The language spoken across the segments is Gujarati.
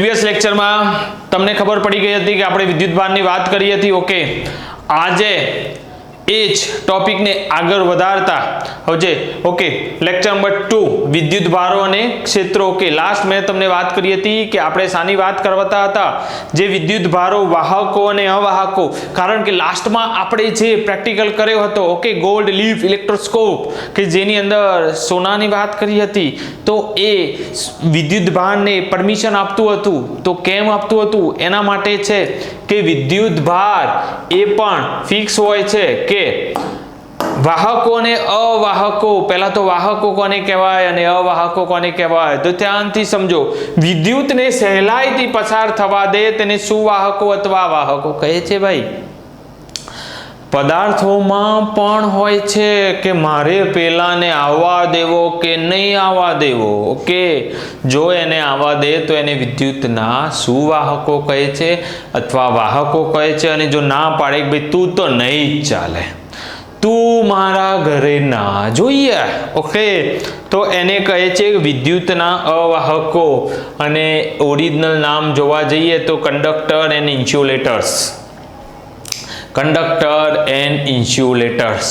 પ્રીવિયસ લેક્ચરમાં તમને ખબર પડી ગઈ હતી કે આપણે વિદ્યુતભારની વાત કરી હતી. ઓકે, આજે એ જ ટોપિકને આગળ વધારતા હવે ઓકે લેક્ચર નંબર 2 વિદ્યુતભારો અને ક્ષેત્રો. ઓકે, લાસ્ટ મેં તમને વાત કરી હતી કે આપણે શાની વાત કરવાતા હતા, જે વિદ્યુતભારો વાહકો અને અવાહકો. કારણ કે લાસ્ટમાં આપણે જે પ્રેક્ટિકલ કર્યો હતો ઓકે ગોલ્ડ લીફ ઇલેક્ટ્રોસ્કોપ કે જેની અંદર સોનાની વાત કરી હતી, તો એ વિદ્યુતભારને પરમિશન આપતું હતું. તો કેમ આપતું હતું? એના માટે છે કે વિદ્યુતભાર એ પણ ફિક્સ હોય છે કે વાહકો અને અવાહકો. પહેલા તો વાહકો કોને કહેવાય અને અવાહકો કોને કહેવાય, તો ધ્યાનથી સમજો. વિદ્યુતને સહેલાઈથી પસાર થવા દે તેને સુવાહકો અથવા વાહકો કહે છે. ભાઈ, પદાર્થોમાં પણ હોય છે કે મારે પેલાને આવવા દેવો કે નહીં આવવા દેવો. ઓકે, જો એને આવવા દે તો એને વિદ્યુતના સુવાહકો કહે છે અથવા વાહકો કહે છે. અને જો ના પાડે કે ભાઈ તું તો નહીં જ ચાલે, તું મારા ઘરે ના જોઈએ, ઓકે, તો એને કહે છે વિદ્યુતના અવાહકો. અને ઓરિજિનલ નામ જોવા જઈએ તો conductor and insulators. Conductor and insulators.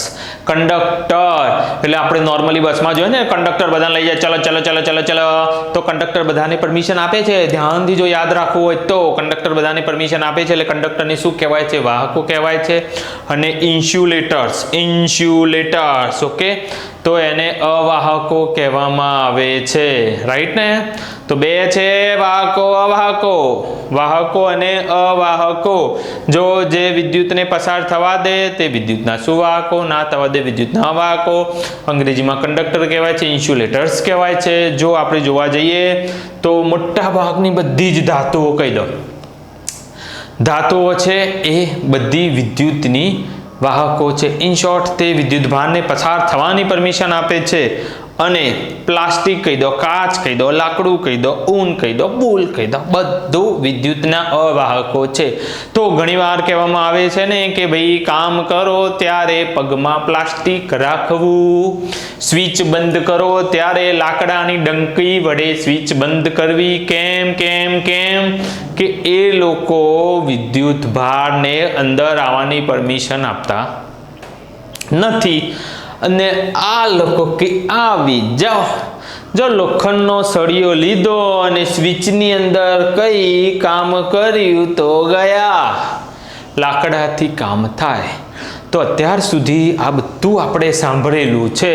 Conductor એટલે આપણે નોર્મલી બસમાં જોઈએ ને, કંડક્ટર બધાને લઈ જાય, ચલો ચલો ચલો ચલો ચલો, તો કંડક્ટર બધાને પરમિશન આપે છે. ધ્યાનથી જો યાદ રાખવું હોય તો કંડક્ટર બધાને પરમિશન આપે છે, એટલે કંડક્ટરને શું કહેવાય છે? વાહકો કહેવાય છે. અને ઇન્સ્યુલેટર્સ, ઇન્સ્યુલેટર્સ ઓકે, તો એને અવાહકો કહેવામાં આવે છે. રાઈટ ને? તો બે છે વાહકો અવાહકો. વાહકો અને અવાહકો. જો જે વિદ્યુતને પસાર થવા દે તે વિદ્યુતના સુવાહકો, ના થવા દે વિદ્યુતના અવાહકો. અંગ્રેજીમાં કંડક્ટર કહેવાય છે, ઇન્સ્યુલેટર્સ કહેવાય છે. જો આપણે જોવા જઈએ તો મોટા ભાગની બધી જ ધાતુઓ કહી દો, ધાતુઓ છે એ બધી વિદ્યુતની વાહકો છે. ઇન શોર્ટ તે વિદ્યુતભારને પસાર થવાની પરમિશન આપે છે. અને પ્લાસ્ટિક કહી દો, કાચ કહી દો, લાકડું કહી દો, ઊન કહી દો, બુલ કહી દો, બધું વિદ્યુતના અવાહકો છે. તો ઘણીવાર કહેવામાં આવે છે ને કે ભાઈ કામ કરો ત્યારે પગમાં પ્લાસ્ટિક રાખવું, સ્વિચ બંધ કરો ત્યારે લાકડાની ડંકી વડે સ્વિચ બંધ કરવી. કેમ કેમ કેમ કે એ લોકો વિદ્યુતભારને અંદર આવવાની પરમિશન આપતા નથી. અને આ લોકો કે આવી જાઓ, જો લોખંડનો સળિયો લીધો અને સ્વિચની અંદર કઈ કામ કર્યું તો ગયા, લાકડાથી કામ થાય. તો અત્યાર સુધી આ બધું આપણે સાંભળેલું છે,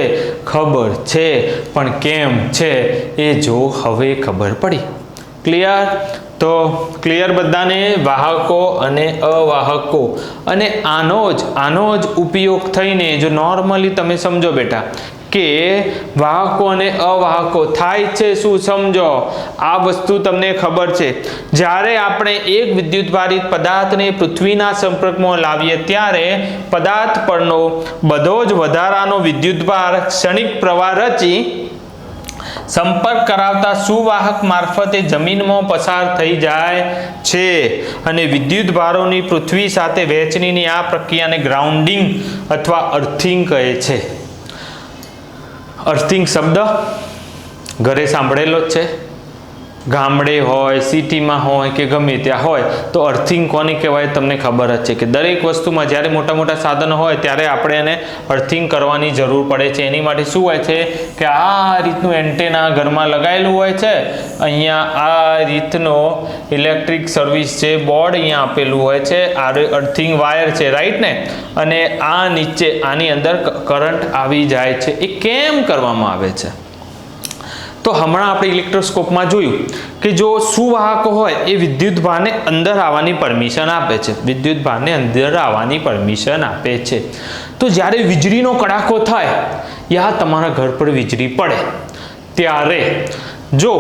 ખબર છે, પણ કેમ છે એ જો હવે ખબર પડી. ક્લિયર? તો ક્લિયર બધાને? વાહકો અને અવાહકો. અને આનો જ ઉપયોગ થઈને જો નોર્મલી તમે સમજો બેટા કે વાહકો અને અવાહકો થાય છે શું? સમજો, આ વસ્તુ તમને ખબર છે. જ્યારે આપણે એક વિદ્યુતભારિત પદાર્થને પૃથ્વીના સંપર્કમાં લાવીએ ત્યારે પદાર્થ પરનો બધો જ વધારાનો વિદ્યુતભાર ક્ષણિક પ્રવાહ રચી સંપર્ક કરાવતા સુવાહક મારફતે જમીનમાં પસાર થઈ જાય છે. અને વિદ્યુતભારોની પૃથ્વી સાથે વહેંચણીની આ પ્રક્રિયાને ગ્રાઉન્ડિંગ અથવા અર્થિંગ કહે છે. અર્થિંગ શબ્દ ઘરે સાંભળેલો જ છે. ગામડે હોય, સિટીમાં હોય કે ગમે ત્યાં હોય તો અર્થિંગ કોને કહેવાય તમને ખબર જ છે કે દરેક વસ્તુમાં જ્યારે મોટા મોટા સાધનો હોય ત્યારે આપણે એને અર્થિંગ કરવાની જરૂર પડે છે. એની માટે શું હોય છે કે આ રીતનું એન્ટેના ઘરમાં લગાવેલું હોય છે. અહીંયા આ રીતનો ઇલેક્ટ્રિક સર્વિસ છે બોર્ડ અહીંયા આપેલું હોય છે. આ અર્થિંગ વાયર છે, રાઈટ ને? અને આ નીચે આની અંદર કરંટ આવી જાય છે. એ કેમ કરવામાં આવે છે? તો હમણાં આપણે ઇલેક્ટ્રોસ્કોપમાં જોયું કે જો સુવાહકો હોય એ વિદ્યુતભારને અંદર આવવાની પરમિશન આપે છે. વિદ્યુતભારને અંદર આવવાની પરમિશન આપે છે. તો જ્યારે વીજળીનો કડાકો થાય યા તમારા ઘર પર વીજળી પડે ત્યારે જો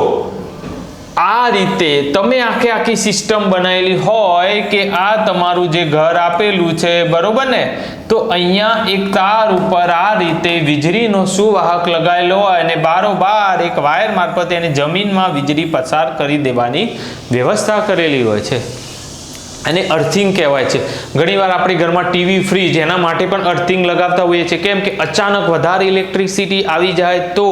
આ રીતે તમે આખી સિસ્ટમ બનાવેલી હોય કે આ તમારું જે ઘર આપેલું છે, બરોબર ને? તો અહીંયા એક તાર ઉપર આ રીતે વીજળીનો સુવાહક લગાવેલો હોય અને બારોબાર એક વાયર મારફતે એને જમીનમાં વીજળી પસાર કરી દેવાની વ્યવસ્થા કરેલી હોય છે. અને અર્થિંગ કહેવાય છે. ઘણીવાર આપણી ઘરમાં ટીવી, ફ્રીજ એના માટે પણ અર્થિંગ લગાવતા હોઈએ છીએ. કેમ કે અચાનક વધારે ઇલેક્ટ્રિસિટી આવી જાય તો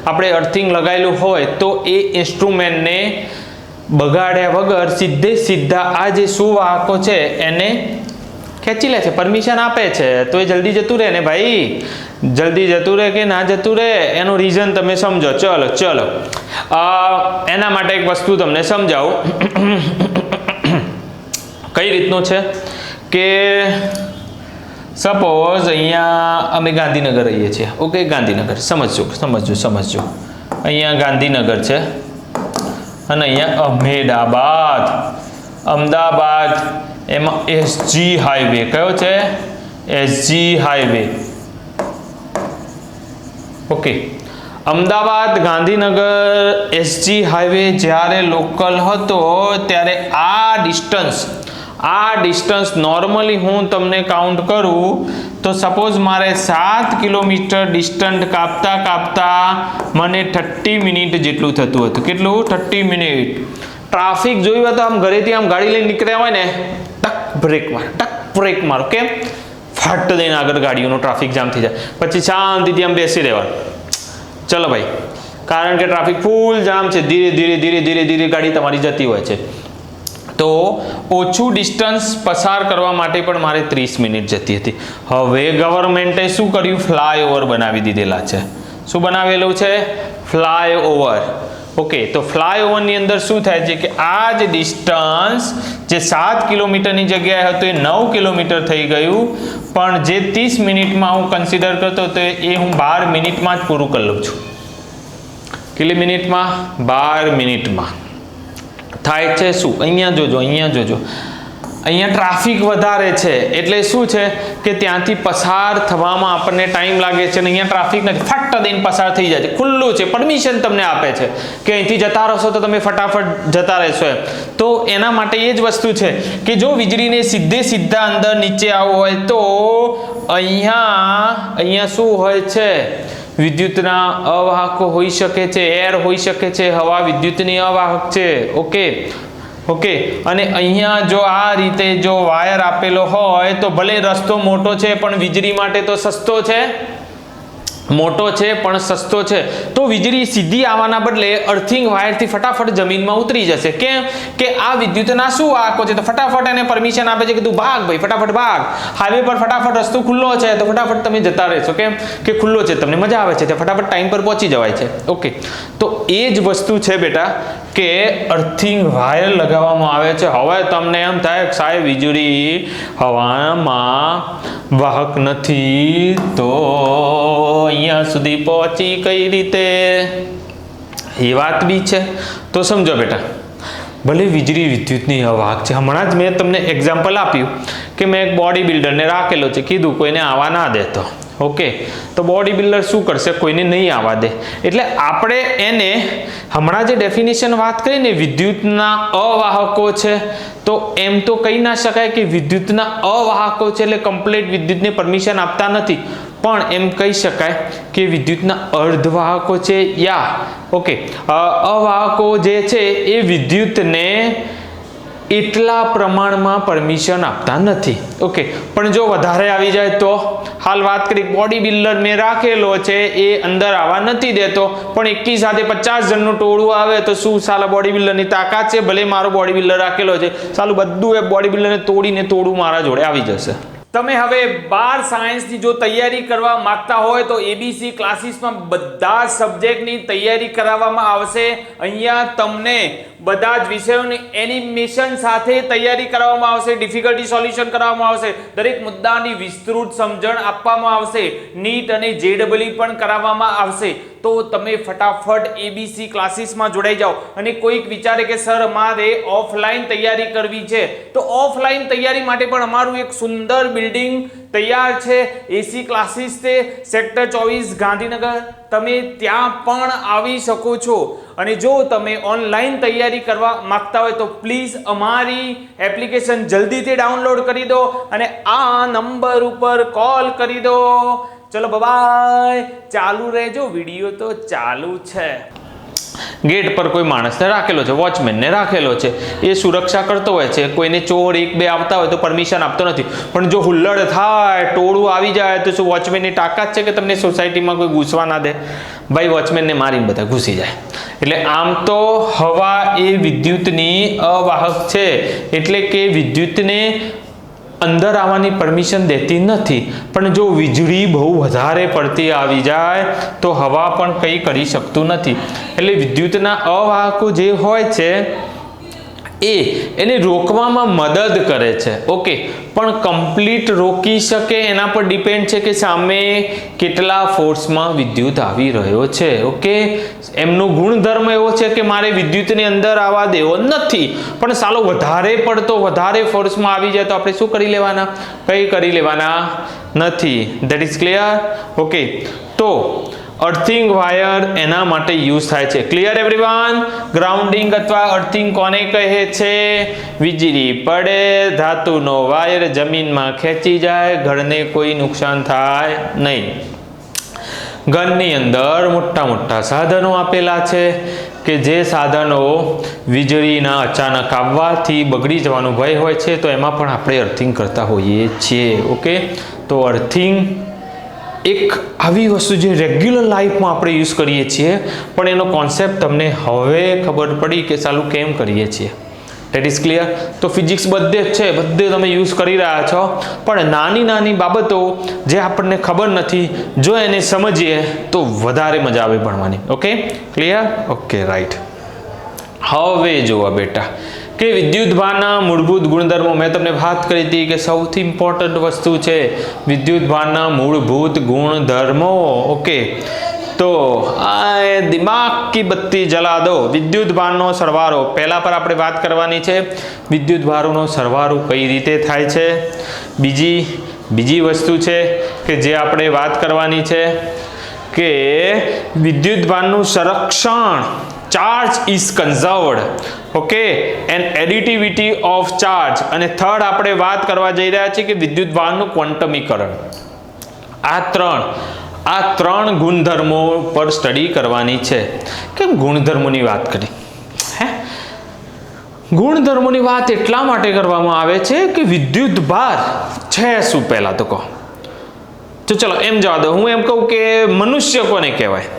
આપણે અર્થિંગ લગાવેલું હોય તો એ ઇન્સ્ટ્રુમેન્ટને બગાડ્યા વગર સીધા આ જે સુવાહકો છે એને ખેંચી લે છે, પરમિશન આપે છે, તો એ જલ્દી જતું રહે ને ભાઈ, જલ્દી જતું રહે કે ના જતું રહે એનું રીઝન તમે સમજો. ચલો એના માટે એક વસ્તુ તમને સમજાવું. કઈ રીતનું છે કે સપોઝ અહીંયા અમે ગાંધીનગર રહીએ છીએ. ઓકે, ગાંધીનગર સમજજો. અહીંયા ગાંધીનગર છે અને અહીંયા અમદાવાદ એમાં એસજી હાઈવે કયો છે? SG highway. Okay, Ahmedabad Gandhinagar SG highway જ્યારે લોકલ હતો ત્યારે આ ડિસ્ટન્સ નોર્મલી હું તમને કાઉન્ટ કરું તો સપોઝ મારે 7 કિલોમીટર ડિસ્ટન્સ કાપતા મને 30 મિનિટ જેટલું થતું હતું. કેટલું? 30 મિનિટ. ટ્રાફિક જોયું હોય તો આમ ઘરેથી આમ ગાડી લઈને નીકળ્યા હોય ને, ટક બ્રેક મારો, કેમ? ફાટ દઈને આગળ ગાડીઓનો ટ્રાફિક જામ થઈ જાય, પછી શાંતિથી આમ બેસી રહેવાનું. ચલો ભાઈ, કારણ કે ટ્રાફિક ફૂલ જામ છે, ધીરે ગાડી તમારી જતી હોય છે, તો ઓછું ડિસ્ટન્સ પસાર કરવા માટે પણ મારે 30 મિનિટ જતી હતી. હવે ગવર્મેન્ટે શું કર્યું? ફ્લાયઓવર બનાવી દીધેલા છે. શું બનાવેલું છે? ફ્લાયઓવર. ઓકે, તો ફ્લાયઓવરની અંદર શું થાય છે કે આ જ ડિસ્ટન્સ જે 7 કિલોમીટરની જગ્યાએ હતું એ 9 કિલોમીટર થઈ ગયું, પણ જે 30 મિનિટમાં હું કન્સિડર કરતો હતો એ હું 12 મિનિટમાં જ પૂરું કરી લઉં છું. કેટલી મિનિટમાં? 12 મિનિટમાં થાય છે. શું? અહીંયા જોજો, અહીંયા ટ્રાફિક વધારે છે એટલે શું છે કે ત્યાંથી પસાર થવામાં આપણને ટાઈમ લાગે છે, અને અહીંયા ટ્રાફિક નથી, ફટ દઈને પસાર થઈ જાય છે, ખુલ્લું છે, પરમિશન તમને આપે છે કે અહીંથી જતા રહેશો તો તમે ફટાફટ જતા રહેશો એમ. તો એના માટે એ જ વસ્તુ છે કે જો વીજળીને સીધા અંદર નીચે આવવું હોય તો અહીંયા શું હોય છે? વિદ્યુતના અવાહકો હોઈ શકે છે, એર હોઈ શકે છે, હવા વિદ્યુતની અવાહક છે. ઓકે, અને અહીંયા જો આ રીતે જો વાયર આપેલો હોય તો ભલે રસ્તો મોટો છે પણ વીજળી માટે તો સસ્તો છે, મોટો છે પણ સસ્તો છે, તો વીજળી સીધી આવવાના બદલે અર્થિંગ વાયરથી ફટાફટ જમીનમાં ઉતરી જશે. કેમ કે આ વિદ્યુતના શું વાહકો છે, તો ફટાફટ એને પરમિશન આપે છે કે તું ભાગ ભાઈ, ફટાફટ ભાગ. હાઈવે પર ફટાફટ રસ્તો ખુલ્લો છે તો ફટાફટ તમે જતા રહેશો, કેમ કે ખુલ્લો છે, તમને મજા આવે છે, તે ફટાફટ ટાઈમ પર પહોંચી જવાય છે. ઓકે, તો એ જ વસ્તુ છે બેટા કે અર્થિંગ વાયર લગાવવામાં આવે છે. હવે તમને એમ થાય કે સાહેબ વીજળી હવામાં વાહક નથી, તો અહીંયા સુધી પહોંચી કઈ રીતે? એ વાત બી છે. તો સમજો બેટા, ભલે વીજળી વિદ્યુતની અવાહક છે. હમણાં જ મેં તમને એક્ઝામ્પલ આપ્યું કે મેં એક બોડી બિલ્ડરને રાખેલો છે, કીધું કોઈને આવવા ના દેતો. ઓકે, તો બોડી બિલ્ડર શું કરશે? કોઈને નહીં આવવા દે. એટલે આપણે એને હમણાં જે ડેફિનેશન વાત કરીને વિદ્યુતના અવાહકો છે, તો એમ તો કહી ના શકાય કે વિદ્યુતના અવાહકો છે એટલે કમ્પ્લીટ વિદ્યુતને પરમિશન આપતા નથી, પણ એમ કહી શકાય કે વિદ્યુતના અર્ધવાહકો છે યા અવાહકો જે છે એ વિદ્યુતને એટલા પ્રમાણમાં પરમિશન આપતા નથી. ઓકે, પણ જો વધારે આવી જાય તો? હાલ વાત કરી બોડી બિલ્ડર મેં રાખેલો છે, એ અંદર આવવા નથી દેતો, પણ એકી સાથે 50 જણનું ટોળું આવે તો શું સાલા બોડી બિલ્ડરની તાકાત છે? ભલે મારો બોડી બિલ્ડર રાખેલો છે, સાલું બધું એ બોડી બિલ્ડરને તોડીને તોડું મારા જોડે આવી જશે. તમે હવે 12 સાયન્સની જો તૈયારી કરવા માંગતા હોય તો એબીસી ક્લાસીસમાં બધા સબ્જેક્ટની તૈયારી કરાવવામાં આવશે. અહીંયા તમને બધા જ વિષયોની એનિમેશન સાથે તૈયારી કરવામાં આવશે, ડિફિકલ્ટી સોલ્યુશન કરવામાં આવશે, દરેક મુદ્દાની વિસ્તૃત સમજણ આપવામાં આવશે, નીટ અને જેડબલઈ પણ કરાવવામાં આવશે. તો તમે ફટાફટ એબીસી ક્લાસીસમાં જોડાઈ જાઓ. અને કોઈક વિચારે કે સર અમારે ઓફલાઈન તૈયારી કરવી છે, તો ઓફલાઈન તૈયારી માટે પણ અમારું એક સુંદર બિલ્ડિંગ તૈયાર છે. એસી ક્લાસીસ છે, સેક્ટર 24 ગાંધીનગર. તમે ત્યાં પણ આવી શકો છો. અને જો તમે ઓનલાઈન તૈયારી કરવા માંગતા હોય તો પ્લીઝ અમારી એપ્લિકેશન જલ્દીથી ડાઉનલોડ કરી દો અને આ નંબર ઉપર કોલ કરી દો. ચલો બાય, ચાલુ રહેજો, વિડીયો તો ચાલુ છે. ગેટ પર કોઈ માણસને રાખેલો છે, વોચમેનને રાખેલો છે, એ સુરક્ષા કરતો હોય છે. કોઈને ચોર 1-2 આવતા હોય તો પરમિશન આપતો નથી, પણ જો હુલ્લડ થાય, ટોળું આવી જાય તો શું વોચમેનની તાકાત છે કે તમને સોસાયટીમાં કોઈ ઘૂસવા ના દે? ભાઈ વોચમેનને મારીને બધા ઘૂસી જાય. એટલે આમ તો હવા એ વિદ્યુતની અવાહક છે, એટલે કે વિદ્યુતને અંદર આવવાની પરમિશન દેતી નથી. પણ જો વીજળી બહુ વધારે પડતી આવી જાય તો હવા પણ કંઈ કરી શકતું નથી. એટલે વિદ્યુતના અવાહકો જે હોય છે એને રોકવામાં મદદ કરે છે. ઓકે, પણ કમ્પ્લીટ રોકી શકે એના પર ડિપેન્ડ છે કે સામે કેટલા ફોર્સમાં વિદ્યુત આવી રહ્યો છે. ઓકે, એમનો ગુણધર્મ એવો છે કે મારે વિદ્યુતની અંદર આવવા દેવો નથી, પણ સાલો વધારે પડતો વધારે ફોર્સમાં આવી જાય તો આપણે શું કરી લેવાના? કંઈ કરી લેવાના નથી. That is clear? ઓકે, તો અર્થિંગ વાયર એના માટે યુઝ થાય છે. Clear everyone? ગ્રાઉન્ડિંગ અથવા અર્થિંગ કોને કહે છે? વીજળી પડે, ધાતુનો વાયર જમીનમાં ખેંચી જાય, ઘરને કોઈ નુકસાન થાય નહીં. ઘરની અંદર મોટા મોટા સાધનો આપેલા છે કે જે સાધનો વીજળીના અચાનક આવવાથી બગડી જવાનો ભય હોય છે, તો એમાં પણ આપણે અર્થિંગ કરતા હોઈએ છીએ. ઓકે, તો અર્થિંગ એક આવી વસ્તુ જે રેગ્યુલર લાઈફમાં આપણે યુઝ કરીએ છીએ, પણ એનો કોન્સેપ્ટ તમને હવે ખબર પડી કે ચાલુ કેમ કરીએ છીએ. That is clear? તો ફિઝિક્સ બધે જ છે, બધે તમે યુઝ કરી રહ્યા છો, પણ નાની નાની બાબતો જે આપણને ખબર નથી, જો એને સમજીએ તો વધારે મજા આવે ભણવાની. Okay, clear? Okay, right. હવે જુઓ બેટા કે વિદ્યુતભારના મૂળભૂત ગુણધર્મો મેં તમને વાત કરી હતી કે સૌથી ઇમ્પોર્ટન્ટ વસ્તુ છે વિદ્યુતભારના મૂળભૂત ગુણધર્મો. ઓકે, તો આ દિમાગ કી બત્તી જલા દો. વિદ્યુતભારનો સરવાળો પહેલા પર આપણે વાત કરવાની છે. વિદ્યુતભારોનો સરવાળો કઈ રીતે થાય છે. બીજી વસ્તુ છે કે જે આપણે વાત કરવાની છે કે વિદ્યુતભારનું સંરક્ષણ, charge is conserved. Okay, and additivity of charge. અને થર્ડ આપણે વાત કરવા જઈ રહ્યા છીએ કે વિદ્યુતભારનું ક્વોન્ટમીકરણ. આ ત્રણ ગુણધર્મો પર સ્ટડી કરવાની છે. કેમ ગુણધર્મોની વાત કરી? ગુણધર્મોની વાત એટલા માટે કરવામાં આવે છે કે વિદ્યુતભાર છે શું પહેલા તો કહો. તો ચલો એમ જવા દો, હું એમ કહું કે મનુષ્ય કોને કહેવાય?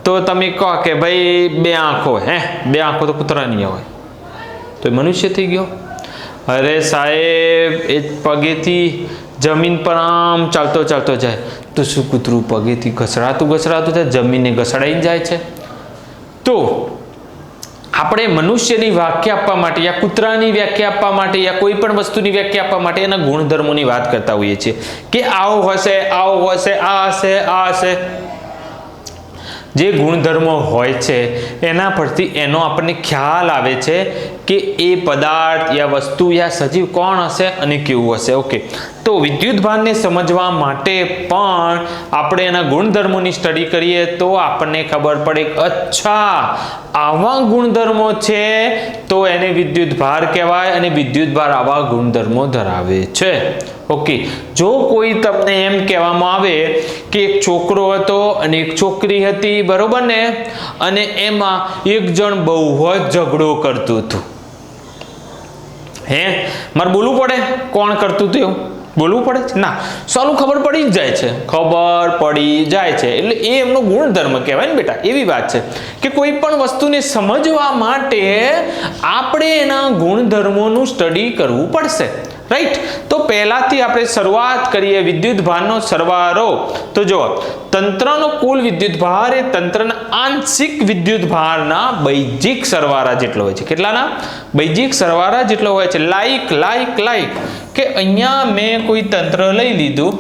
તો તમે કહો કે ભાઈ બે આંખો. બે આંખો તો કૂતરાની હોય, તો મનુષ્ય થઈ ગયો. અરે સાહેબ, એ પગેથી જમીન પર આમ ચાલતો જાય તો શું કૂતરું પગેથી ઘસડાતું જાય, જમીનને ઘસડાઈને જાય છે? તો આપણે મનુષ્યની વ્યાખ્યા આપવા માટે યા કૂતરાની વ્યાખ્યા આપવા માટે યા કોઈ પણ વસ્તુની વ્યાખ્યા આપવા માટે એના ગુણધર્મોની વાત કરતા હોઈએ છીએ કે આવો હશે, આ હશે. જે ગુણધર્મો હોય છે એના પરથી એનો આપણને ખ્યાલ આવે છે કે એ પદાર્થ યા વસ્તુ યા સજીવ કોણ હશે અને કેવું હશે. ઓકે, તો વિદ્યુતભારને સમજવા માટે પણ આપણે એના ગુણધર્મોની સ્ટડી કરીએ તો આપણને ખબર પડે કે અચ્છા આવા ગુણધર્મો છે તો એને વિદ્યુતભાર કહેવાય, અને વિદ્યુતભાર આવા ગુણધર્મો ધરાવે છે. ઓકે, જો કોઈ તમને એમ કહેવામાં આવે કે એક છોકરો હતો અને એક છોકરી હતી, બરોબર ને, અને એમાં એક જણ બહુ જ ઝઘડો કરતું હતું. મારે બોલવું પડે કોણ કરતું હતું એવું? બોલવું પડે ના? સાલું ખબર પડી જ જાય છે. એટલે એ એમનો ગુણધર્મ કહેવાય ને બેટા. એવી વાત છે કે કોઈ પણ વસ્તુને સમજવા માટે આપણે એના ગુણધર્મોનું સ્ટડી કરવું પડશે. રાઈટ? તો પહેલાથી આપણે શરૂઆત કરીએ વિદ્યુતભારનો સરવાળો. તો જો તંત્રનો કુલ વિદ્યુતભાર એ તંત્રના આંશિક વિદ્યુતભારના બૈજિક સરવાળા જેટલો હોય છે. કેટલાના? બૈજિક સરવાળા જેટલો હોય છે. લાઈક કે અહીંયા મેં કોઈ તંત્ર લઈ લીધું.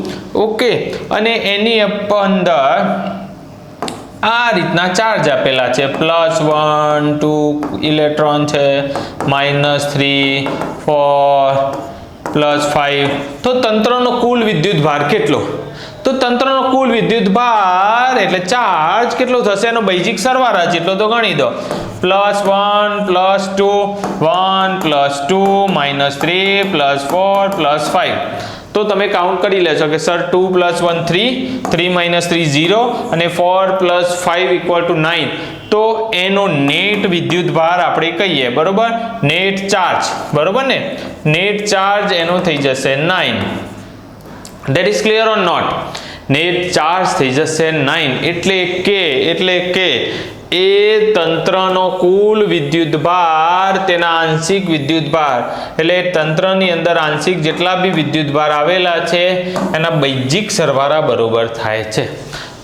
ઓકે, અને એની અંદર આ રીતના ચાર્જ આપેલા છે. +1 2 ઇલેક્ટ્રોન છે, -3 4 +5. તો તંત્રનો કુલ વિદ્યુતભાર કેટલો? તો તંત્રનો કુલ વિદ્યુતભાર એટલે ચાર્જ કેટલો થશે એનો બૈજિક સરવાળા જેટલો તો ગણી દો. +1 +2 1 +2 -3 +4 +5. તો તમે કાઉન્ટ કરી લેશો કે સર 2 + 1 3 3 - 3 0 અને 4 + 5 = 9. તો એનો નેટ વિદ્યુતભાર આપણે કહીએ, બરોબર, નેટ ચાર્જ, બરોબર ને, નેટ ચાર્જ એનો થઈ જશે 9. That is clear or not? ને ચાર્જ થઈ જશે 9 એટલે કે એ તંત્રનો કુલ વિદ્યુતભાર તેના આંશિક વિદ્યુતભાર એટલે તંત્રની અંદર આંશિક જેટલા બી વિદ્યુતભાર આવેલા છે એના બૈજિક સરવાળા બરોબર થાય છે.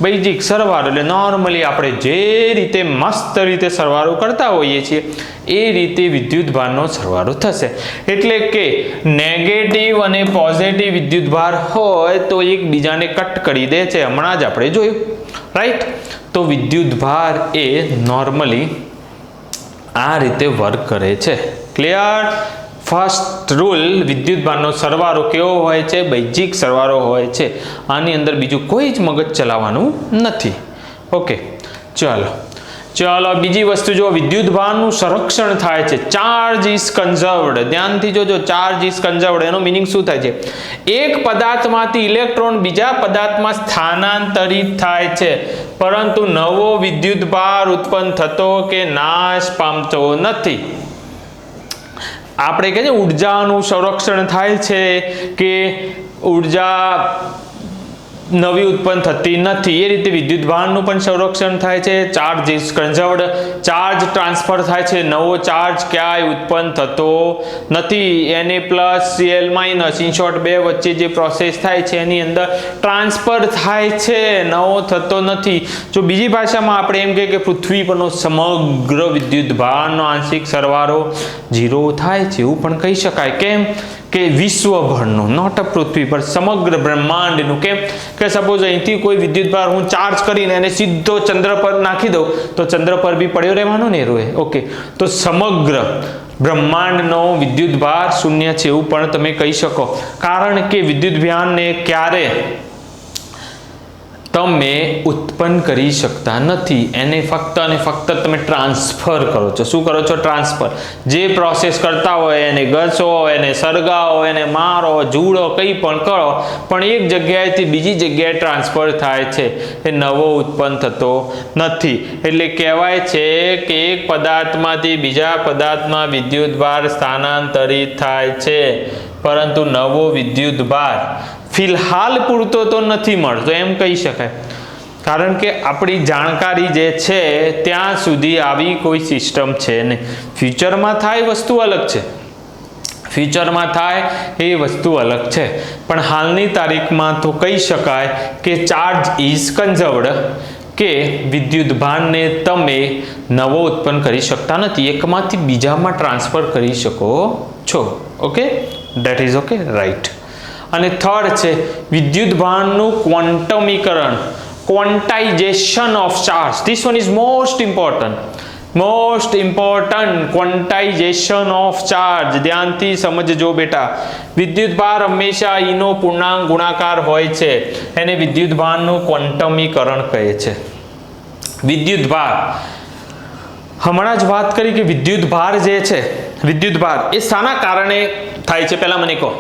બૈજિક સરવાળો એટલે નોર્મલી આપણે જે રીતે મસ્ત રીતે સરવાળો કરતા હોઈએ છીએ એ રીતે વિદ્યુતભારનો સરવાળો થશે. એટલે કે નેગેટિવ અને પોઝિટિવ વિદ્યુતભાર હોય તો એકબીજાને કટ કરી દે છે, હમણાં જ આપણે જોયું, રાઈટ. તો વિદ્યુતભાર એ નોર્મલી આ રીતે વર્ક કરે છે. ક્લિયર? ફર્સ્ટ રૂલ, વિદ્યુતભારનો સરવાળો કેવો હોય છે? બૈજિક સરવાળો હોય છે. આની અંદર બીજું કોઈ જ મગજ ચલાવવાનું નથી. ઓકે, ચાલો બીજી વસ્તુ જો, વિદ્યુતભારનું સંરક્ષણ થાય છે. Charge is conserved. ધ્યાનથી જોજો, ચાર્જ ઇઝ કન્ઝર્વડ એનો મીનિંગ શું થાય છે? એક પદાર્થમાંથી ઇલેક્ટ્રોન બીજા પદાર્થમાં સ્થાનાંતરિત થાય છે, પરંતુ નવો વિદ્યુતભાર ઉત્પન્ન થતો કે નાશ પામતો નથી. આપણે કહે છે ઉર્જાનું સંરક્ષણ થાય છે કે ઉર્જા નવી ઉત્પન્ન થતી નથી, એ રીતે વિદ્યુતભારનું પણ સંરક્ષણ થાય છે. Charge is conserved, charge transfer થાય છે, નવો ચાર્જ ક્યાંય ઉત્પન્ન થતો નથી. Na+Cl- ઇન શોર્ટ બે વચ્ચે જે પ્રોસેસ થાય છે એની અંદર ટ્રાન્સફર થાય છે, નવો થતો નથી. જો બીજી ભાષામાં આપણે એમ કહીએ કે પૃથ્વી પરનો સમગ્ર વિદ્યુતભારનો આંશિક સરવાળો 0 થાય છે, એવું પણ કહી શકાય. કેમ કે વિશ્વભરનું, નોટ પૃથ્વી પર, સમગ્ર બ્રહ્માંડનું. કેમ કે સપોઝ અહીંથી કોઈ વિદ્યુતભાર હું ચાર્જ કરીને એને સીધો ચંદ્ર પર નાખી દઉં તો ચંદ્ર પર બી પડ્યો રહેવાનો ને રોય. ઓકે, તો સમગ્ર બ્રહ્માંડનો વિદ્યુતભાર 0 છે એવું પણ તમે કહી શકો. કારણ કે વિદ્યુતભારને ક્યારે તમે ઉત્પન્ન કરી શકતા નથી, એને ફક્ત અને ફક્ત તમે ટ્રાન્સફર કરો છો. શું કરો છો? ટ્રાન્સફર. જે પ્રોસેસ કરતા હોય એને ઘસો, એને સળગાવો, એને મારો, જુડો, કંઈ પણ કરો, પણ એક જગ્યાએથી બીજી જગ્યાએ ટ્રાન્સફર થાય છે, એ નવો ઉત્પન્ન થતો નથી. એટલે કહેવાય છે કે એક પદાર્થમાંથી બીજા પદાર્થમાં વિદ્યુતભાર સ્થાનાંતરિત થાય છે, પરંતુ નવો વિદ્યુતભાર ફિલહાલ પૂરતો તો નથી મળતો, એમ કહી શકાય. કારણ કે આપણી જાણકારી જે છે ત્યાં સુધી આવી કોઈ સિસ્ટમ છે નહીં. ફ્યુચરમાં થાય વસ્તુ અલગ છે, ફ્યુચરમાં થાય એ વસ્તુ અલગ છે, પણ હાલની તારીખમાં તો કહી શકાય કે ચાર્જ ઇઝ કન્ઝર્વડ, કે વિદ્યુતભારને તમે નવો ઉત્પન્ન કરી શકતા નથી, એકમાંથી બીજામાં ટ્રાન્સફર કરી શકો છો. Okay, that is okay, right. અને થર્ડ છે વિદ્યુતભારનું ક્વોન્ટમીકરણ, quantization of charge. This one is most important, quantization of charge. ધ્યાનથી સમજજો બેટા. વિદ્યુતભાર હંમેશા ઈનો પૂર્ણાંક ગુણાકાર હોય છે, એને વિદ્યુતભારનું ક્વોન્ટમીકરણ કહે છે. વિદ્યુતભાર, હમણાં જ વાત કરી કે વિદ્યુતભાર જે છે, વિદ્યુતભાર એ શાના કારણે થાય છે? પહેલા મને કહો.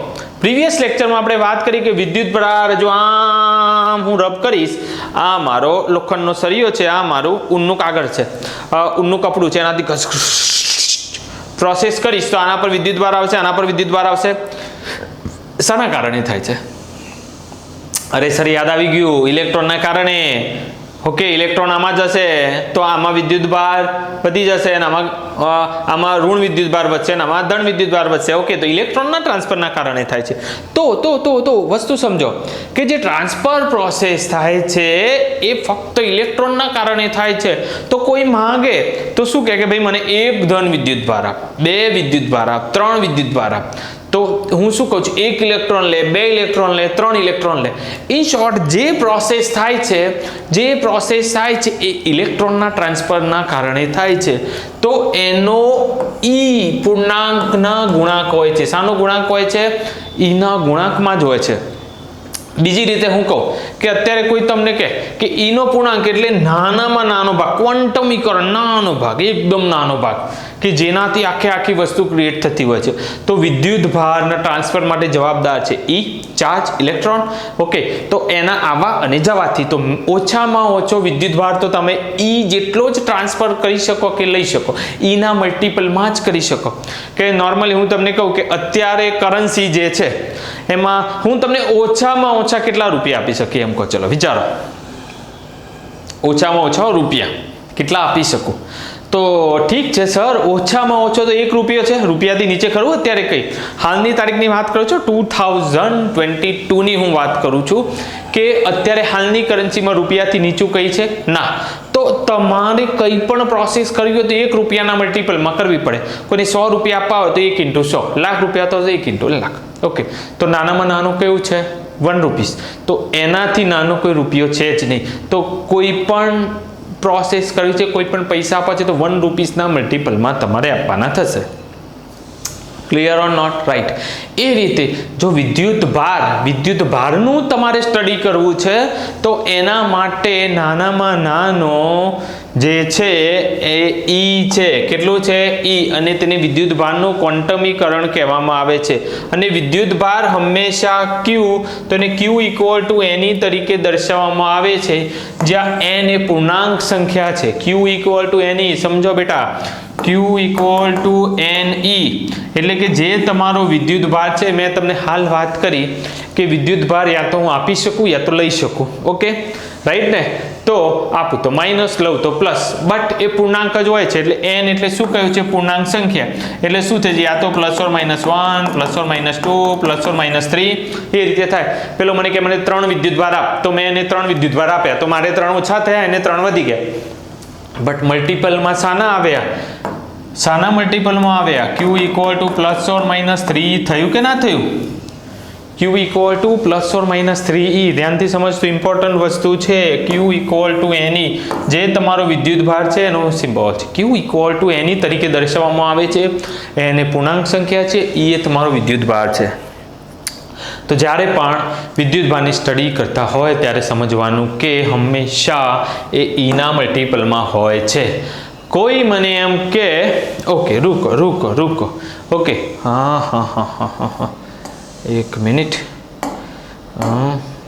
પ્રીવિયસ લેક્ચરમાં આપણે વાત કરી કે વિદ્યુતભાર, જો આમ હું રબ કરીશ, આ મારો લોખંડનો સળિયો છે, આ મારું ઊનનું કાગળ છે, ઊનનું કપડું છે, એનાથી પ્રોસેસ કરીશ તો આના પર વિદ્યુતભાર આવશે, આના પર વિદ્યુતભાર આવશે. શાના કારણે થાય છે? અરે સર, યાદ આવી ગયું, ઇલેક્ટ્રોનના કારણે. ઓકે, ઇલેક્ટ્રોન આમાં જશે તો આમાં વિદ્યુતભાર વધી જશે, અને આમાં ઋણ વિદ્યુતભાર વધશે, અને આમાં ધન વિદ્યુતભાર વધશે. ઓકે, તો ઇલેક્ટ્રોનના ટ્રાન્સફરના કારણે થાય છે. તો વસ્તુ સમજો કે જે ટ્રાન્સફર પ્રોસેસ થાય છે એ ફક્ત ઇલેક્ટ્રોનના કારણે થાય છે. તો કોઈ માંગે તો શું કહે કે ભાઈ મને 1 ધન વિદ્યુતભાર આપ, 2 વિદ્યુતભાર આપ, 3 વિદ્યુતભાર આપ. તો હું શું કહું છું? 1 ઇલેક્ટ્રોન લે, 2 ઇલેક્ટ્રોન લે, 3 ઇલેક્ટ્રોન લે. ઇન શોર્ટ, જે પ્રોસેસ થાય છે એ ઇલેક્ટ્રોનના ટ્રાન્સફરના કારણે થાય છે. તો એનો ઈ પૂર્ણાંકના ગુણાંક હોય છે. શાનો ગુણાંક હોય છે? ઈના ગુણાંકમાં જ હોય છે. બીજી રીતે હું કહું કે અત્યારે કોઈ તમને કહે કે ઈનો પૂર્ણાંક એટલે નાનામાં નાનો ભાગ, ક્વોન્ટમીકરણ, નાનો ભાગ, એકદમ નાનો ભાગ, કે જેનાથી આખી વસ્તુ ક્રિએટ થતી હોય છે. તો વિદ્યુત ભારના ટ્રાન્સફર માટે જવાબદાર છે ઈ, ચાર્જ, ઇલેક્ટ્રોન. ઓકે, તો એના આવા અને જવાથી તો ઓછામાં ઓછો વિદ્યુત ભાર તો તમે ઈ જેટલો જ ટ્રાન્સફર કરી શકો કે લઈ શકો, ઈના મલ્ટિપલમાં જ કરી શકો. કે નોર્મલી હું તમને કહું કે અત્યારે કરન્સી જે છે એમાં હું તમને ઓછામાં ઓછા કેટલા રૂપિયા આપી શકીએ એમ કહો, ચલો વિચારો. ઓછામાં ઓછા રૂપિયા કેટલા આપી શકું? તો ઠીક છે સર, ઓછામાં ઓછો તો 1 રૂપિયો છે. રૂપિયાથી નીચે ખરું અત્યારે કઈ? હાલની તારીખની વાત કરું છું, 2022ની હું વાત કરું છું કે અત્યારે હાલની કરન્સીમાં રૂપિયાથી નીચું કઈ છે ના. તો તમારે કંઈ પણ પ્રોસેસ કરવી હોય તો 1 રૂપિયાના મલ્ટિપલમાં કરવી પડે. કોઈને 100 રૂપિયા આપવા હોય તો 1 × 100, લાખ રૂપિયા તો 1 × લાખ. ઓકે, તો નાનામાં નાનું કેવું છે? 1 રૂપીસ. તો એનાથી નાનો કોઈ રૂપિયો છે જ નહીં. તો કોઈ પણ પ્રોસેસ કરવી છે, કોઈ પણ પૈસા આપવા છે તો 1 રૂપીસના મલ્ટિપલમાં તમારે આપવાના થશે. Clear or not? રાઈટ. એ રીતે જો વિદ્યુત ભારનું તમારે સ્ટડી કરવું છે તો એના માટે નાનામાં નાનો જે છે એ ઈ છે. કેટલું છે? ઈ. અને તેને વિદ્યુત ભારનું ક્વોન્ટમીકરણ કહેવામાં આવે છે. અને વિદ્યુત ભાર હંમેશા Q, તો એને Q = Ne તરીકે દર્શાવવામાં આવે છે, જ્યાં n એ પૂર્ણાંક સંખ્યા છે. Q = Ne, સમજો બેટા. Q = Ne એટલે કે જે તમારો વિદ્યુત ભાર છે, મેં તમને હાલ વાત કરી કે વિદ્યુત ભાર યા તો હું આપી શકું યા તો લઈ શકું. ઓકે, રાઈટ ને? તો આપું તો માઇનસ, લઉં તો પ્લસ, બટ એ પૂર્ણાંક જ હોય છે. એટલે n એટલે શું કહ્યું છે? પૂર્ણાંક સંખ્યા. એટલે શું થશે? યા તો +or -1, +or -2, +or -3 એ રીતે થાય. પેલો મને કે મને 3 વિદ્યુત ભાર આપ, તો મેં એને 3 વિદ્યુત ભાર આપ્યા, તો મારે 3 ઓછા થયા, એને 3 વધી ગયા. બટ મલ્ટિપલમાં શાના આવ્યા? શાના મલ્ટિપલમાં આવ્યા? Q = +or -3 થયું કે ના થયું? Q = +or -3e. ધ્યાનથી સમજતો, ઇમ્પોર્ટન્ટ વસ્તુ છે. Q = Ne, જે તમારો વિદ્યુત ભાર છે એનો સિમ્બોલ છે. Q = Ne તરીકે દર્શાવવામાં આવે છે. એને પૂર્ણાંક સંખ્યા છે, e એ તમારો વિદ્યુત ભાર છે. તો જ્યારે પણ વિદ્યુત ભારની સ્ટડી કરતા હોય ત્યારે સમજવાનું કે હંમેશા એ ઈના મલ્ટિપલમાં હોય છે. કોઈ મને એમ કે ઓકે, રૂકો. ઓકે, હા, 1 મિનિટ,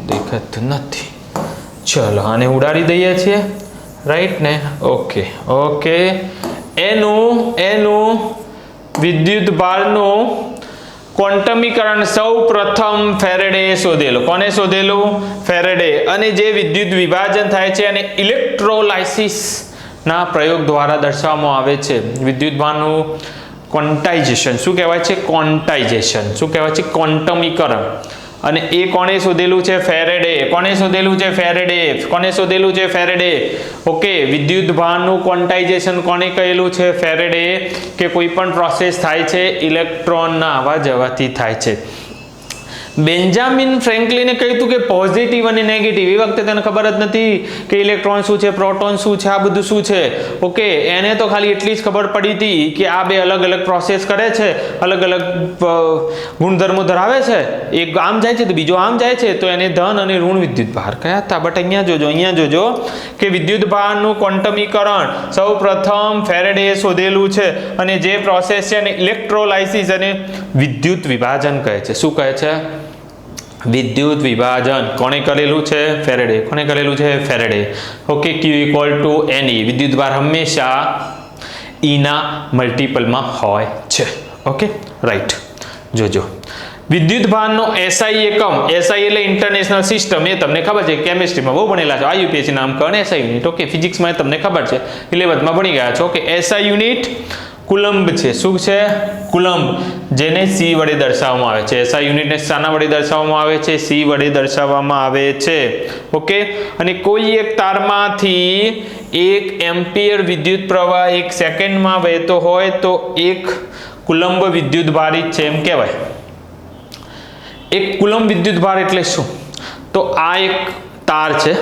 દેખાતું નથી. ચલો આને ઉડાડી દઈએ છીએ, રાઈટ ને? ઓકે. એનું વિદ્યુત ભારનું ક્વોન્ટમીકરણ સૌ પ્રથમ ફેરેડે શોધેલું. કોને શોધેલું? ફેરેડે. અને જે વિદ્યુત વિભાજન થાય છે અને ઇલેક્ટ્રોલાઇસિસ ના પ્રયોગ દ્વારા દર્શાવવામાં આવે છે. વિદ્યુત ભારનું ક્વોન્ટાઇઝેશન શું કહેવાય છે? ક્વોન્ટાઇઝેશન. શું કહેવાય છે? ક્વોન્ટમીકરણ. અને એ કોણે શોધેલું છે? ફેરેડે. કોણે શોધેલું છે? ફેરેડે. ઓકે, વિદ્યુત ભારનું ક્વોન્ટાઇઝેશન કોણે કહેલું છે? ફેરેડે. કે કોઈ પણ પ્રોસેસ થાય છે ઇલેક્ટ્રોનના આવવા જવાથી થાય છે. બેન્જામિન ફ્રેન્કલિને કહ્યું હતું કે પોઝિટિવ અને નેગેટિવ. એ વખતે તેને ખબર જ નથી કે ઇલેક્ટ્રોન શું છે, પ્રોટોન શું છે, આ બધું શું છે. ઓકે, એને તો ખાલી એટલી જ ખબર પડી હતી કે આ બે અલગ અલગ પ્રોસેસ કરે છે, અલગ અલગ ગુણધર્મો ધરાવે છે. એક આમ જાય છે તો બીજો આમ જાય છે, તો એને ધન અને ઋણ વિદ્યુત ભાર કયા હતા. બટ અહીંયા જોજો કે વિદ્યુત ભારનું ક્વોન્ટમીકરણ સૌ પ્રથમ ફેરેડે શોધેલું છે. અને જે પ્રોસેસ છે એને ઇલેક્ટ્રોલાઇસિસ અને વિદ્યુત વિભાજન કહે છે. શું કહે છે? વિદ્યુત વિભાજન. કોણે કરેલું છે? ફેરેડે. કોણે કરેલું છે? ફેરેડે. Okay, Q = Ne. વિદ્યુત ભાર હંમેશા ઈના મલ્ટિપલમાં હોય છે. Okay, right. જોજો વિદ્યુત ભારનો SI એકમ. SI એટલે ઇન્ટરનેશનલ સિસ્ટમ. એ તમને ખબર છે, કેમિસ્ટ્રીમાં બહુ ભણેલા છો. IUPAC નામકરણ SI યુનિટ. ઓકે, ફિઝિક્સમાં તમને ખબર છે, 11th ભણી ગયા છો. ઓકે, SI યુનિટ કુલંબ છે. શું છે? કુલંબ. જેને C વડે દર્શાવવામાં આવે છે. SI યુનિટને શાના વડે દર્શાવવામાં આવે છે? C વડે દર્શાવવામાં આવે છે. ઓકે, અને કોઈ એક તારમાંથી 1 એમ્પિયર વિદ્યુત પ્રવાહ 1 સેકન્ડમાં વહેતો હોય તો 1 કુલંબ વિદ્યુત ભારિત છે એમ કહેવાય. 1 કુલંબ વિદ્યુત ભાર એટલે શું? તો આ એક તાર છે,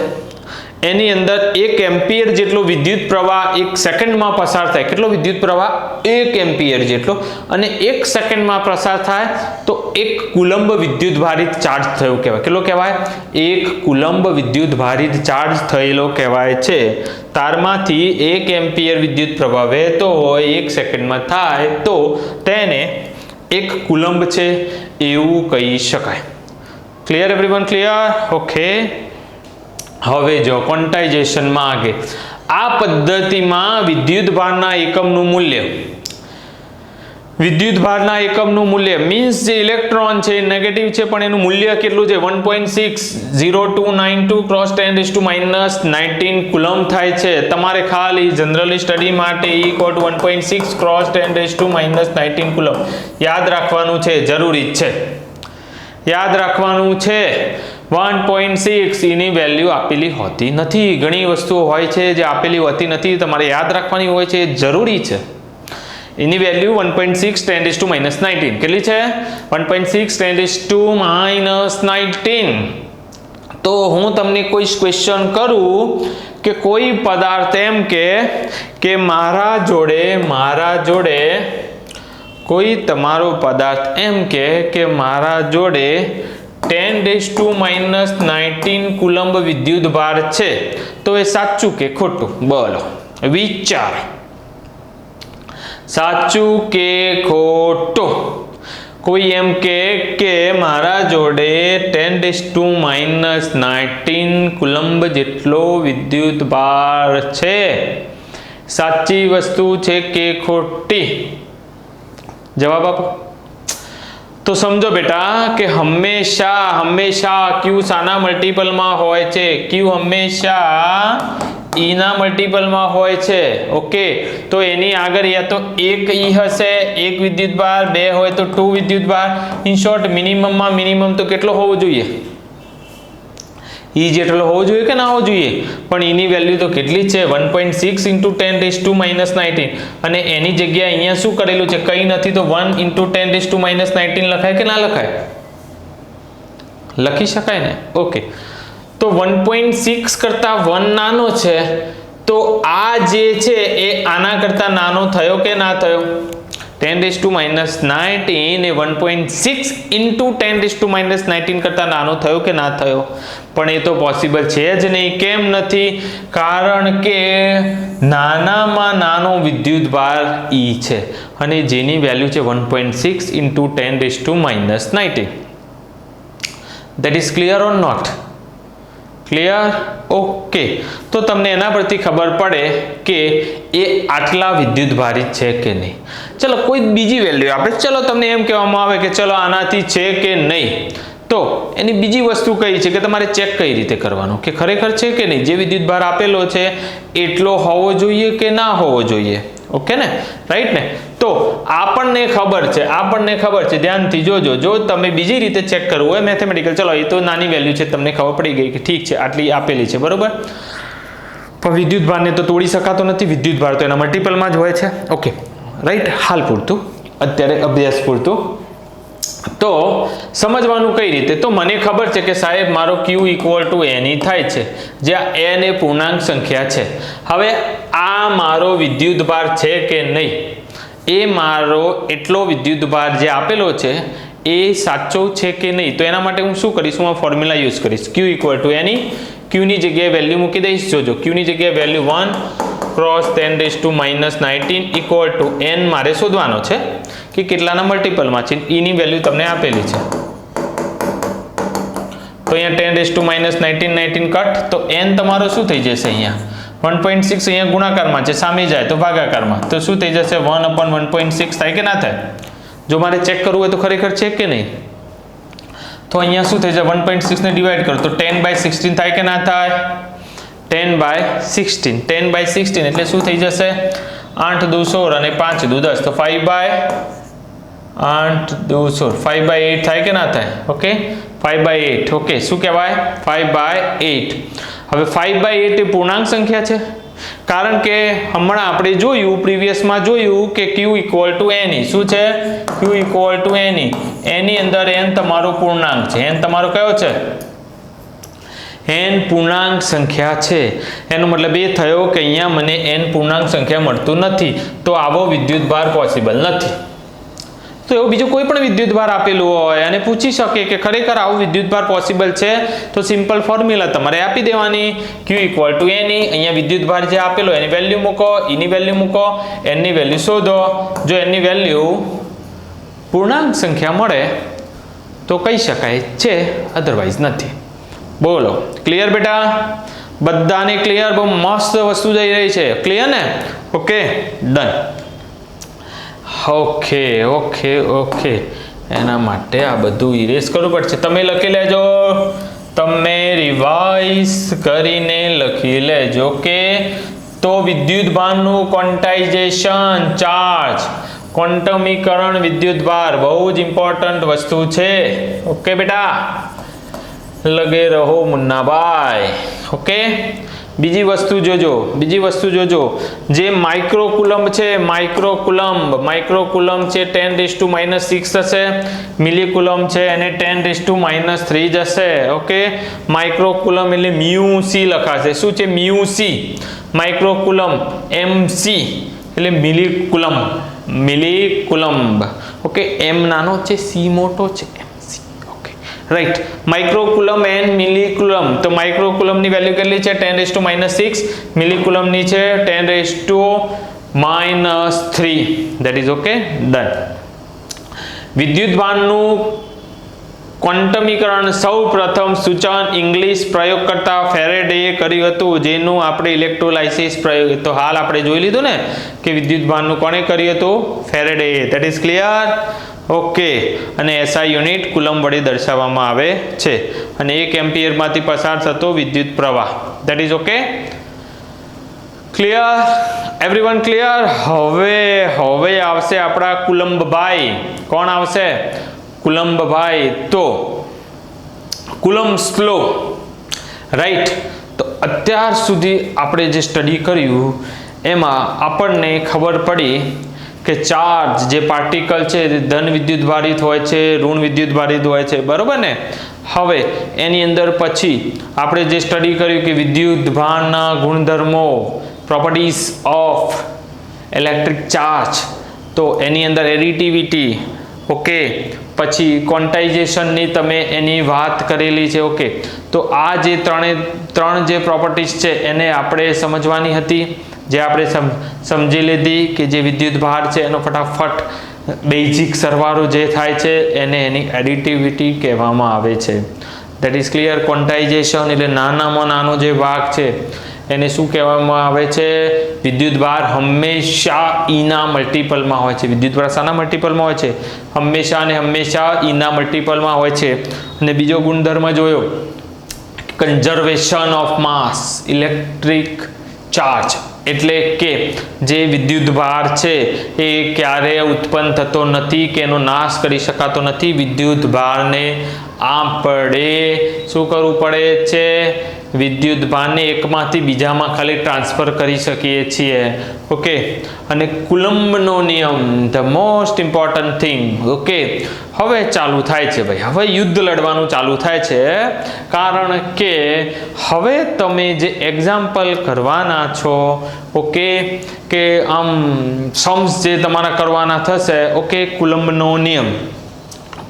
એની અંદર 1 એમ્પિયર જેટલો વિદ્યુત પ્રવાહ 1 સેકન્ડમાં પસાર થાય. કેટલો વિદ્યુત પ્રવાહ? 1 એમ્પિયર જેટલો. અને 1 સેકન્ડમાં પસાર થાય તો 1 કુલંબ વિદ્યુત ભારિત ચાર્જ થયો કહેવાય. કેટલો કહેવાય? 1 કુલંબ વિદ્યુત ભારિત ચાર્જ થયેલો કહેવાય છે. તારમાંથી 1 એમ્પિયર વિદ્યુત પ્રવાહ વહેતો હોય 1 સેકન્ડમાં થાય તો તેને 1 કુલંબ છે એવું કહી શકાય. Clear everyone? ક્લિયર? ઓકે. હવે જો ક્વોન્ટાઇઝેશનમાં આગે આ પદ્ધતિમાં વિદ્યુત ભારના એકમનું મૂલ્ય મીન્સ જે ઇલેક્ટ્રોન છે નેગેટિવ છે પણ એનું મૂલ્ય કેટલું છે? 1.60292 ક્રોસ 10⁻⁻19 કુલમ થાય છે. તમારે ખાલી જનરલી સ્ટડી માટે E = 1.6 ક્રોસ 10⁻⁻19 કુલમ યાદ રાખવાનું છે. જરૂરી છે, યાદ રાખવાનું છે. 1.6 એની વેલ્યુ આપેલી હોતી નથી. ઘણી વસ્તુઓ હોય છે જે આપેલી હોતી નથી, તમારે યાદ રાખવાની હોય છે, જરૂરી છે. એની વેલ્યુ 1.6 10⁻⁻19 કેટલી છે? 1.6 10⁻⁻19. તો હું તમને કોઈ ક્વેશ્ચન કરું કે કોઈ પદાર્થ એમ કે મારા જોડે કોઈ તમારો પદાર્થ એમ કે મારા જોડે 10⁻⁻19 કુલંબ વિદ્યુત ભાર છે, તો એ સાચું કે ખોટું? બોલો, વિચાર. સાચું કે ખોટું? કોઈ એમ કે મારા જોડે 10⁻⁻19 કુલંબ જેટલો વિદ્યુત ભાર છે, સાચી વસ્તુ છે કે ખોટી? જવાબ આપો. તો સમજો બેટા કે હંમેશા Q શાના મલ્ટીપલમાં હોય છે? Q હંમેશા E ના મલ્ટીપલમાં હોય છે. ઓકે, તો એની આગળ યા તો 1 E હશે, 1 વિદ્યુત ભાર, 2 હોય તો 2 વિદ્યુત ભાર. ઇન શોર્ટ મિનિમમમાં મિનિમમ તો કેટલો હોવો જોઈએ? E જેટલો હોવો જોઈએ કે ના હોવો જોઈએ? પણ એની વેલ્યુ તો કેટલી છે? 1.6 × 10⁻⁻19. અને એની જગ્યાએ અહીંયા શું કરેલું છે? કંઈ નથી, તો 1 × 10⁻⁻19 લખાય કે ના લખાય? લખી શકાય ને? ઓકે, તો 1.6 કરતા 1 નાનો છે, તો આ જે છે એ આના કરતા નાનો થયો કે ના થયો? 10⁻⁻19 એ 1.6 × 10⁻⁻19 કરતા નાનો થયો કે ના થયો? પણ એ તો પોસિબલ છે જ નહીં. કેમ નથી? કારણ કે નાનામાં નાનો વિદ્યુત ભાર E છે અને જેની વેલ્યુ છે 1.6 × 10⁻⁻19. That is clear or not? Clear? Okay, તો તમને એના પરથી ખબર પડે કે એ આટલા વિદ્યુત ભારિત છે કે નહીં. ચલો કોઈ બીજી વેલ્યુ આપણે, ચલો તમને એમ કહેવામાં આવે કે ચલો આનાથી છે કે નહીં, તો એની બીજી વસ્તુ કઈ છે કે તમારે ચેક કઈ રીતે કરવાનું કે ખરેખર છે કે નહીં? જે વિદ્યુત ભાર આપેલો છે એટલો હોવો જોઈએ કે ના હોવો જોઈએ? ઓકે ને, રાઈટ ને? તો આપણને ખબર છે, ધ્યાનથી જોજો. જો તમે બીજી રીતે ચેક કરવું હોય મેથેમેટિકલ, ચલો એ તો નાની વેલ્યુ છે, તમને ખબર પડી ગઈ કે ઠીક છે આટલી આપેલી છે, બરોબર. પણ વિદ્યુત ભારને તો તોડી શકાતો નથી, વિદ્યુત ભાર તો એના મલ્ટીપલમાં જ હોય છે. Okay, right? હાલ પૂરતું, અત્યારે અભ્યાસ પૂરતું. તો સમજવાનું કઈ રીતે? તો મને ખબર છે કે સાહેબ મારો Q = N થાય છે, જ્યાં N એ પૂર્ણાંક સંખ્યા છે. હવે આ મારો વિદ્યુત ભાર છે કે નહીં, એ મારો એટલો વિદ્યુત ભાર જે આપેલો છે એ સાચો છે કે નહીં? તો એના માટે હું શું કરીશ? હું આ ફોર્મ્યુલા યુઝ કરીશ. Q = N. Q ની જગ્યાએ વેલ્યુ મૂકી દઈશ. જોજો, Q ની જગ્યાએ વેલ્યુ 1 ક્રોસ 10⁻⁻19 = N મારે શોધવાનો છે કે કેટલાના મલ્ટીપલમાં છે. E ની વેલ્યુ તમને આપેલી છે, તો અહીંયા 10⁻⁻19 કટ, તો N તમારો શું થઈ જશે? અહીંયા 1.6 અહીંયા ગુણાકારમાં છે, સામે જાય તો ભાગાકારમાં, તો શું થઈ જશે? 1/1.6 થાય કે ના થાય? જો મારે ચેક કરવું હોય તો ખરેખર છે કે નહીં, તો અહીંયા શું થઈ જાય? 1.6 ને ડિવાઈડ કરો તો 10/16 થાય કે ના થાય? 10/16 એટલે શું થઈ જશે? 8 દુ 16 અને 5 દુ 10, તો 5/8 દુ 16, 5/8 થાય કે ના થાય? ઓકે, 5/8. ઓકે, શું કહેવાય? 5/8. હવે 5/8 એ પૂર્ણાંક સંખ્યા છે, કારણ કે હમણાં આપણે જોયું, પ્રીવિયસમાં જોયું કે Q = Ne. શું છે? Q = Ne. એની અંદર N તમારો પૂર્ણાંક છે. N તમારો કયો છે? n પૂર્ણાંક સંખ્યા છે, એનો મતલબ એ થયો કે અહીંયા મને n પૂર્ણાંક સંખ્યા મળતું નથી, તો આવો વિદ્યુતભાર પોસિબલ નથી. તો એવું બીજું કોઈ પણ વિદ્યુતભાર આપેલું હોય અને પૂછી શકે કે ખરેખર આવું વિદ્યુતભાર પોસિબલ છે, તો સિમ્પલ ફોર્મ્યુલા તમારે આપી દેવાની, Q = Ne. અહીંયા વિદ્યુતભાર જે આપેલો એની વેલ્યુ મૂકો, E ની વેલ્યુ મૂકો, n ની વેલ્યુ શોધો. જો n ની વેલ્યુ પૂર્ણાંક સંખ્યા મળે તો કહી શકાય છે, અધરવાઇઝ નથી. બોલો ક્લિયર બેટા? બધાને ક્લિયર? બહુ મસ્ત વસ્તુ જઈ રહી છે. ક્લિયર ને? Okay done. Okay okay okay, એના માટે આ બધું ઇરેઝ કરવું પડશે. તમે લખી લેજો, તમે રિવાઇઝ કરીને લખી લેજો કે તો વિદ્યુતભારનું ક્વોન્ટાઇઝેશન ચાર્જ, ક્વોન્ટમીકરણ વિદ્યુતભાર બહુ જ ઇમ્પોર્ટન્ટ વસ્તુ છે. ઓકે બેટા, લગે રહો મુન્નાભાઈ. ઓકે, બીજી વસ્તુ જોજો, જે માઇક્રોકુલમ્બ છે, માઇક્રોકુલમ્બ છે 10⁻⁻6 થશે, મિલીકુલમ્બ છે એને 10⁻³ જશે. ઓકે, માઇક્રોકુલમ્બ એટલે μc લખાશે. શું છે μc? માઇક્રોકુલમ્બ. mc એટલે મિલીકુલમ્બ. ઓકે, m નાનો છે, c મોટો છે, રાઈટ. માઇક્રોકુલમ એન્ડ મિલીકુલમ. તો માઇક્રોકુલમ ની વેલ્યુ કેટલી છે? 10⁻⁶. મિલીકુલમ ની છે 10⁻³ ધેટ ઇઝ ઓકે ડન. વિદ્યુતભારનું ક્વોન્ટમીકરણ સૌ પ્રથમ સૂચન ઇંગ્લિશ પ્રયોગકર્તા ફેરેડેએ કર્યું હતું, જેનું આપણે ઇલેક્ટ્રોલાઇસિસ પ્રયોગ તો હાલ આપણે જોઈ લીધું ને કે વિદ્યુતભારનું કોણે કર્યું હતું? Faraday. That is clear? Okay, અને SI યુનિટ કુલમ વડે દર્શાવવામાં આવે છે, અને 1 એમ્પિયરમાંથી પસાર થતો વિદ્યુત પ્રવાહ. That is okay clear? Everyone clear? હવે આવશે આપણા કુલંબભાઈ. કોણ આવશે? કુલંબભાઈ. તો કુલમ્બ્સ લો, રાઈટ. તો અત્યાર સુધી આપણે જે સ્ટડી કર્યું એમાં આપણને ખબર પડી કે ચાર્જ જે પાર્ટિકલ છે ધન વિદ્યુતભારિત હોય છે, ઋણ વિદ્યુતભારિત હોય છે, બરોબર ને? હવે એની અંદર પછી આપણે જે સ્ટડી કર્યું કે વિદ્યુતભારના ગુણધર્મો, પ્રોપર્ટીઝ ઓફ ઇલેક્ટ્રિક ચાર્જ, તો એની અંદર એડિટિવિટી, ઓકે, પછી ક્વોન્ટાઇઝેશનની તમે એની વાત કરેલી છે. ઓકે, તો આ જે ત્રણ જે પ્રોપર્ટીઝ છે એને આપણે સમજવાની હતી, જે આપણે સમજી લીધી કે જે વિદ્યુતભાર છે એનો ફટાફટ બેઝિક સરવાળો જે થાય છે એને એની એડિટિવિટી કહેવામાં આવે છે. That is clear? ક્વોન્ટાઇઝેશન એટલે નાનામાં નાનો જે ભાગ છે એને શું કહેવામાં આવે છે? વિદ્યુતભાર હંમેશા ઈના મલ્ટિપલમાં હોય છે. વિદ્યુતભાર શાના મલ્ટિપલમાં હોય છે? હંમેશા ઈના મલ્ટિપલમાં હોય છે. અને બીજો ગુણધર્મ જોયો, conservation of mass electric charge, એટલે કે જે વિદ્યુતભાર છે એ ક્યારે ઉત્પન્ન થતો નથી કે એનો નાશ કરી શકાતો નથી. વિદ્યુતભારને આપણે શું કરવું પડે છે? વિદ્યુતભારને એકમાંથી બીજામાં ખાલી ટ્રાન્સફર કરી શકીએ છીએ. ઓકે, અને કુલંબનો નિયમ, the most important thing. Okay, હવે ચાલુ થાય છે ભાઈ, હવે યુદ્ધ લડવાનું ચાલુ થાય છે, કારણ કે હવે તમે જે એક્ઝામ્પલ કરવાના છો, ઓકે, કે આમ સમ્સ જે તમારા કરવાના થશે, ઓકે, કુલંબનો નિયમ,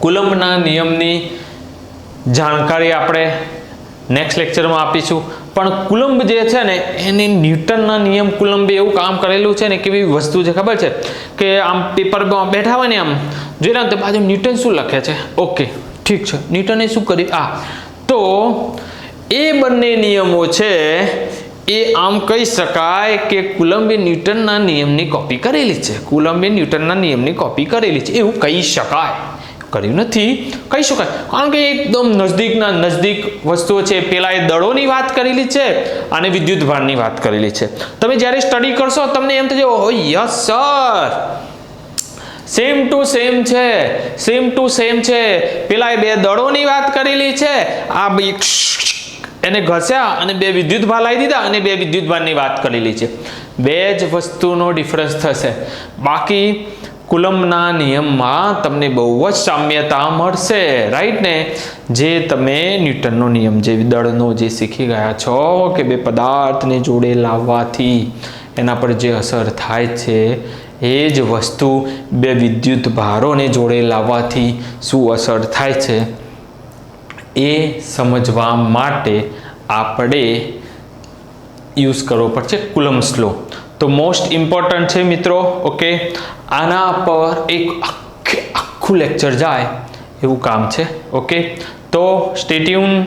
કુલંબના નિયમની જાણકારી આપણે નેક્સ્ટ લેક્ચરમાં આપીશું. પણ કુલંબ જે છે ને એને ન્યૂટનના નિયમ કુલંબે એવું કામ કરેલું છે ને, કેવી વસ્તુ છે ખબર છે કે આમ પેપરમાં બેઠા હોય ને આમ જોઈ રહ્યા તો બાજુ ન્યૂટન શું લખે છે. ઓકે ઠીક છે, ન્યૂટને શું કર્યું? તો એ બંને નિયમો છે એ આમ કહી શકાય કે કુલંબે ન્યૂટનના નિયમની કોપી કરેલી છે. કુલંબે ન્યૂટનના નિયમની કોપી કરેલી છે એવું કહી શકાય. કર્યું નથી કહી શકાય, કારણ કે એકદમ નજદીકના નજદીક વસ્તુઓ છે. પેલા એ દળોની વાત કરેલી છે અને વિદ્યુતભારની વાત કરેલી છે. તમે જ્યારે સ્ટડી કરશો તમને એમ થશે oh yes sir, same to same છે, સેમ ટુ સેમ છે. પેલા એ બે દળોની વાત કરેલી છે, આ એને ઘસ્યા અને બે વિદ્યુતભાર લાવી દીધા અને બે વિદ્યુતભારની વાત કરેલી છે. બે જ વસ્તુનો ડિફરન્સ થશે, બાકી કુલમના નિયમમાં તમને બહુ જ સામ્યતા મળશે, રાઈટ ને? જે તમે ન્યૂટનનો નિયમ, જે દળનો જે શીખી ગયા છો કે બે પદાર્થને જોડે લાવવાથી એના પર જે અસર થાય છે, એ જ વસ્તુ બે વિદ્યુત ભારોને જોડે લાવવાથી શું અસર થાય છે, એ સમજવા માટે આપણે યુઝ કરવો પડશે કુલમ્સ લો. તો મોસ્ટ ઇમ્પોર્ટન્ટ છે મિત્રો. ઓકે, આના પર એક આખું લેક્ચર જાય એવું કામ છે. ઓકે, તો સ્ટે ટ્યુન,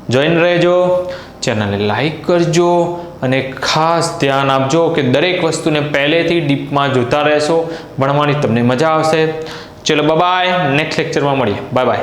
જોઈન રહેજો, ચેનલને લાઈક કરજો અને ખાસ ધ્યાન આપજો કે દરેક વસ્તુને પહેલેથી ડીપમાં જોતા રહેશો. ભણવાની તમને મજા આવશે. ચલો બાય, નેક્સ્ટ લેક્ચરમાં મળીએ. Bye bye.